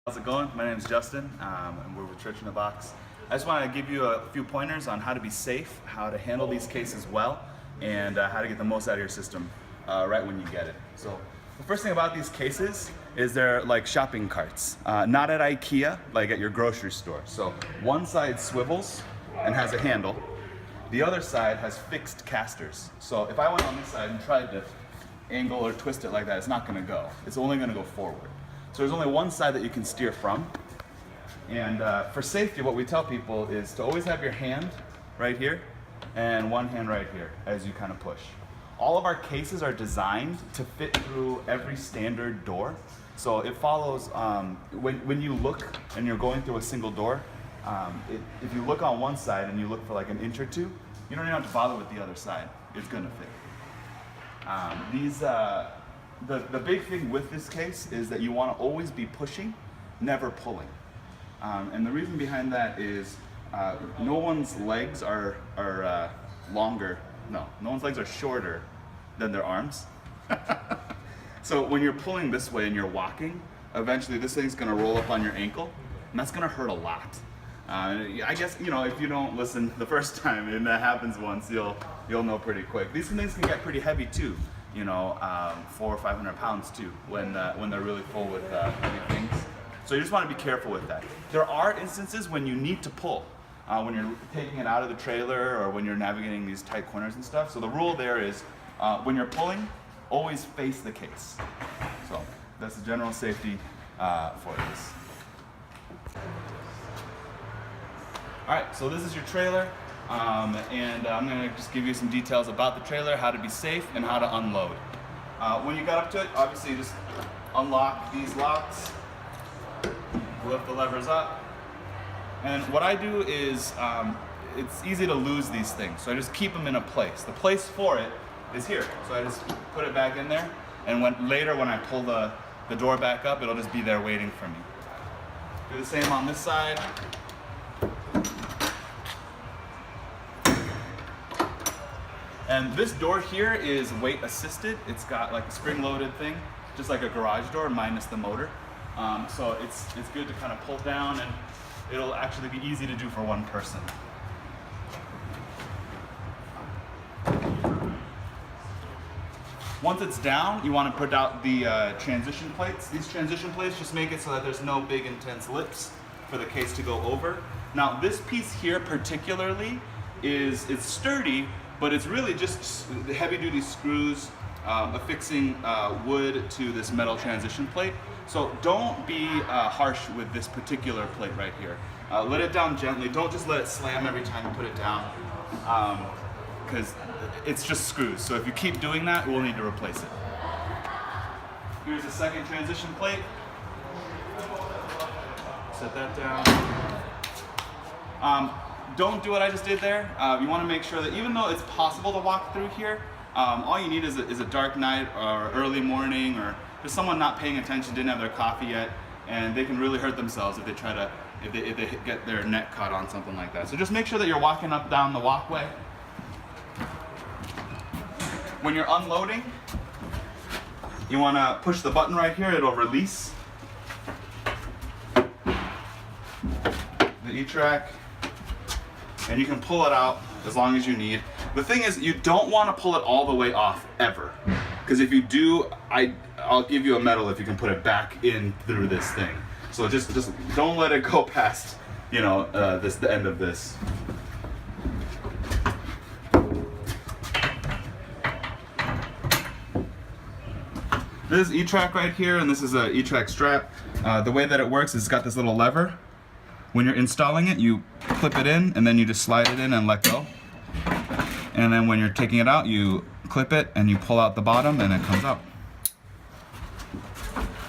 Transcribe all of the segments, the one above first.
How's it going? My name is Justin, and we're with Church in a Box. I just want to give you a few pointers on how to be safe, how to handle these cases well, and how to get the most out of your system right when you get it. So the first thing about these cases is they're like shopping carts, not at IKEA, like at your grocery store. So one side swivels and has a handle. The other side has fixed casters. So if I went on this side and tried to angle or twist it like that, it's not going to go. It's only going to go forward. So there's only one side that you can steer from. And for safety, what we tell people is to always have your hand right here and one hand right here as you kind of push. All of our cases are designed to fit through every standard door. So it follows, when you look and you're going through a single door, if you look on one side and you look for like an inch or two, you don't even have to bother with the other side. It's going to fit. The big thing with this case is that you want to always be pushing, never pulling. And the reason behind that is no one's legs are longer. No one's legs are shorter than their arms. So when you're pulling this way and you're walking, eventually this thing's going to roll up on your ankle, and that's going to hurt a lot. I guess, you know, if you don't listen the first time and that happens once, you'll know pretty quick. These things can get pretty heavy too. You know, 400 or 500 pounds too, when they're really full with heavy things. So you just want to be careful with that. There are instances when you need to pull, when you're taking it out of the trailer or when you're navigating these tight corners and stuff. So the rule there is, when you're pulling, always face the case. So that's the general safety for this. All right, so this is your trailer. And I'm going to just give you some details about the trailer, how to be safe, and how to unload. When you got up to it, obviously you just unlock these locks, lift the levers up, and what I do is, it's easy to lose these things, so I just keep them in a place. The place for it is here, so I just put it back in there, and later when I pull the door back up, it'll just be there waiting for me. Do the same on this side. And this door here is weight assisted. It's got like a spring loaded thing, just like a garage door minus the motor. So it's good to kind of pull down, and it'll actually be easy to do for one person. Once it's down, you want to put out the transition plates. These transition plates just make it so that there's no big intense lips for the case to go over. Now this piece here particularly it's sturdy, but it's really just heavy-duty screws affixing wood to this metal transition plate. So don't be harsh with this particular plate right here. Let it down gently. Don't just let it slam every time you put it down, because it's just screws. So if you keep doing that, we'll need to replace it. Here's the second transition plate. Set that down. Don't do what I just did there. You want to make sure that even though it's possible to walk through here, all you need is a dark night or early morning, or just someone not paying attention, didn't have their coffee yet, and they can really hurt themselves if they get their neck caught on something like that. So just make sure that you're walking up down the walkway. When you're unloading, you want to push the button right here. It'll release the E-track. And you can pull it out as long as you need. The thing is, you don't want to pull it all the way off ever, because if you do, I'll give you a medal if you can put it back in through this thing. So just don't let it go past, you know, the end of this. This is E-track right here, and this is a E-track strap. The way that it works is it's got this little lever. When you're installing it, you clip it in, and then you just slide it in and let go. And then when you're taking it out, you clip it and you pull out the bottom, and it comes out.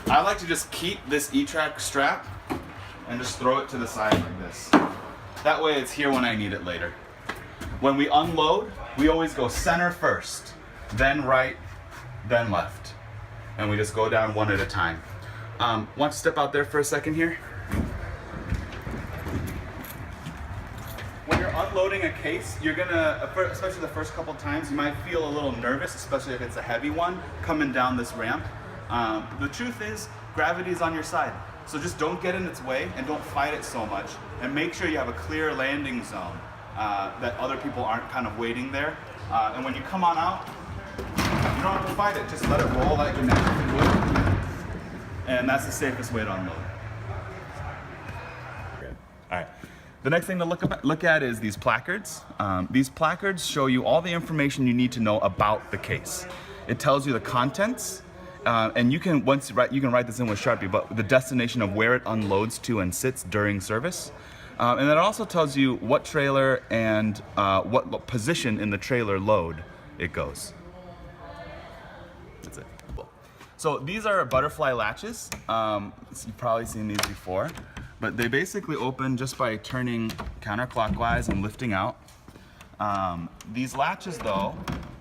I like to just keep this E-track strap and just throw it to the side like this. That way it's here when I need it later. When we unload, we always go center first, then right, then left. And we just go down one at a time. Want to step out there for a second here? When you're unloading a case, you're gonna, especially the first couple times, you might feel a little nervous, especially if it's a heavy one, coming down this ramp. The truth is, gravity is on your side. So just don't get in its way and don't fight it so much, and make sure you have a clear landing zone that other people aren't kind of waiting there. And when you come on out, you don't have to fight it, just let it roll like you naturally would. And that's the safest way to unload. All right. The next thing to look at is these placards. These placards show you all the information you need to know about the case. It tells you the contents, and you can you can write this in with Sharpie, but the destination of where it unloads to and sits during service. And then it also tells you what trailer and what position in the trailer load it goes. That's it. So these are butterfly latches. You've probably seen these before, but they basically open just by turning counterclockwise and lifting out. These latches though,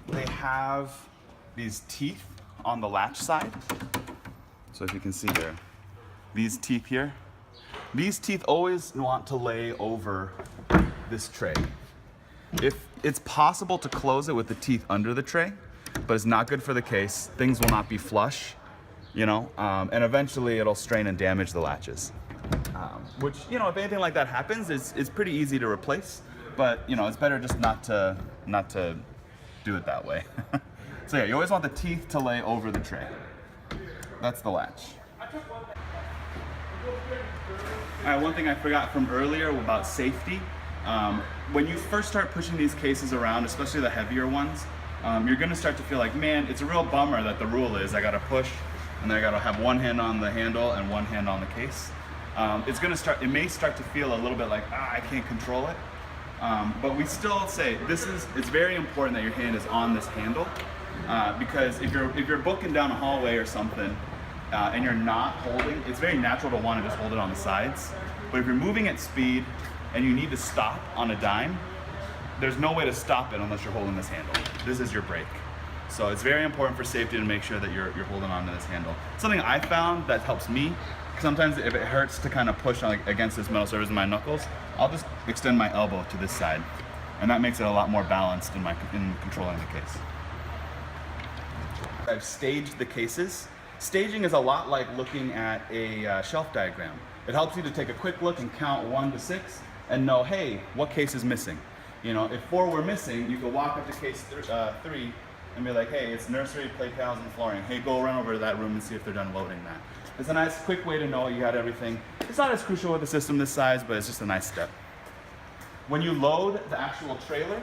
they have these teeth on the latch side. So if you can see here, these teeth here, these teeth always want to lay over this tray. If it's possible to close it with the teeth under the tray, but it's not good for the case. Things will not be flush, you know, and eventually it'll strain and damage the latches. Which, you know, if anything like that happens, it's pretty easy to replace, but you know, it's better just not to do it that way. So yeah, you always want the teeth to lay over the tray. That's the latch. All right, one thing I forgot from earlier about safety. When you first start pushing these cases around, especially the heavier ones, you're gonna start to feel like, man, it's a real bummer that the rule is I gotta push and then I gotta have one hand on the handle and one hand on the case. It may start to feel a little bit like, I can't control it. But we still say it's very important that your hand is on this handle, because if you're booking down a hallway or something and you're not holding, it's very natural to want to just hold it on the sides. But if you're moving at speed and you need to stop on a dime, there's no way to stop it unless you're holding this handle. This is your brake. So it's very important for safety to make sure that you're holding on to this handle. Something I found that helps me, sometimes if it hurts to kind of push against this metal surface in my knuckles, I'll just extend my elbow to this side. And that makes it a lot more balanced in controlling the case. I've staged the cases. Staging is a lot like looking at a shelf diagram. It helps you to take a quick look and count 1 to 6 and know, hey, what case is missing? You know, if 4 were missing, you could walk up to case 3 and be like, hey, it's nursery, play panels, and flooring. Hey, go run over to that room and see if they're done loading that. It's a nice, quick way to know you got everything. It's not as crucial with a system this size, but it's just a nice step. When you load the actual trailer,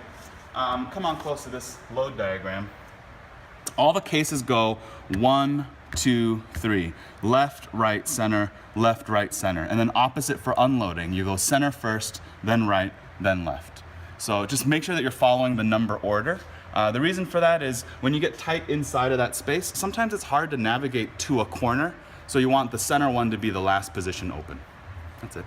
come on close to this load diagram. All the cases go 1, 2, 3. Left, right, center, left, right, center. And then opposite for unloading. You go center first, then right, then left. So just make sure that you're following the number order. The reason for that is when you get tight inside of that space, sometimes it's hard to navigate to a corner. So you want the center one to be the last position open. That's it.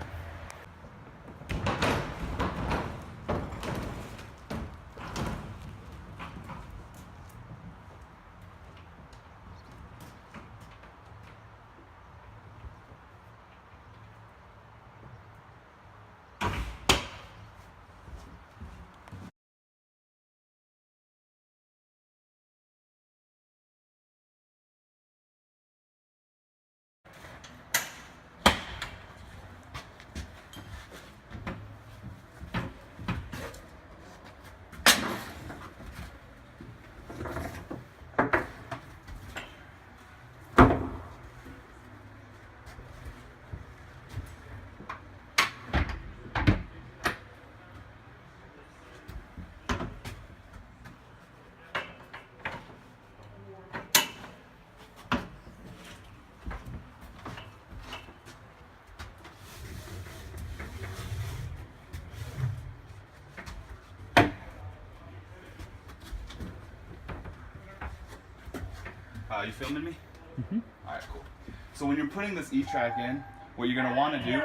You filming me? Mm-hmm. All right, cool. So when you're putting this E-track in, what you're gonna wanna do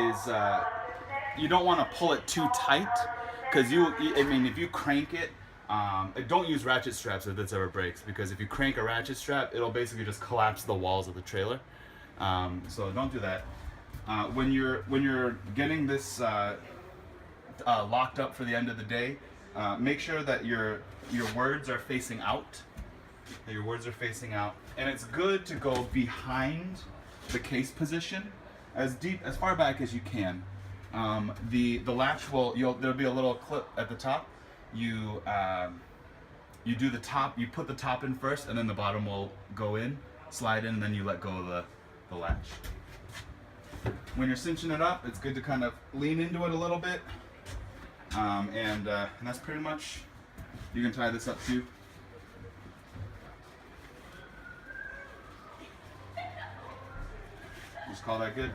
is you don't wanna pull it too tight, because if you crank it, don't use ratchet straps if this ever breaks, because if you crank a ratchet strap, it'll basically just collapse the walls of the trailer. So don't do that. When you're getting this locked up for the end of the day, make sure that your words are facing out. Your words are facing out, and it's good to go behind the case position as deep, as far back as you can. The latch will, there'll be a little clip at the top. You do the top, you put the top in first, and then the bottom will go in, slide in, and then you let go of the latch. When you're cinching it up, it's good to kind of lean into it a little bit, and that's pretty much. You can tie this up too. Just call that good.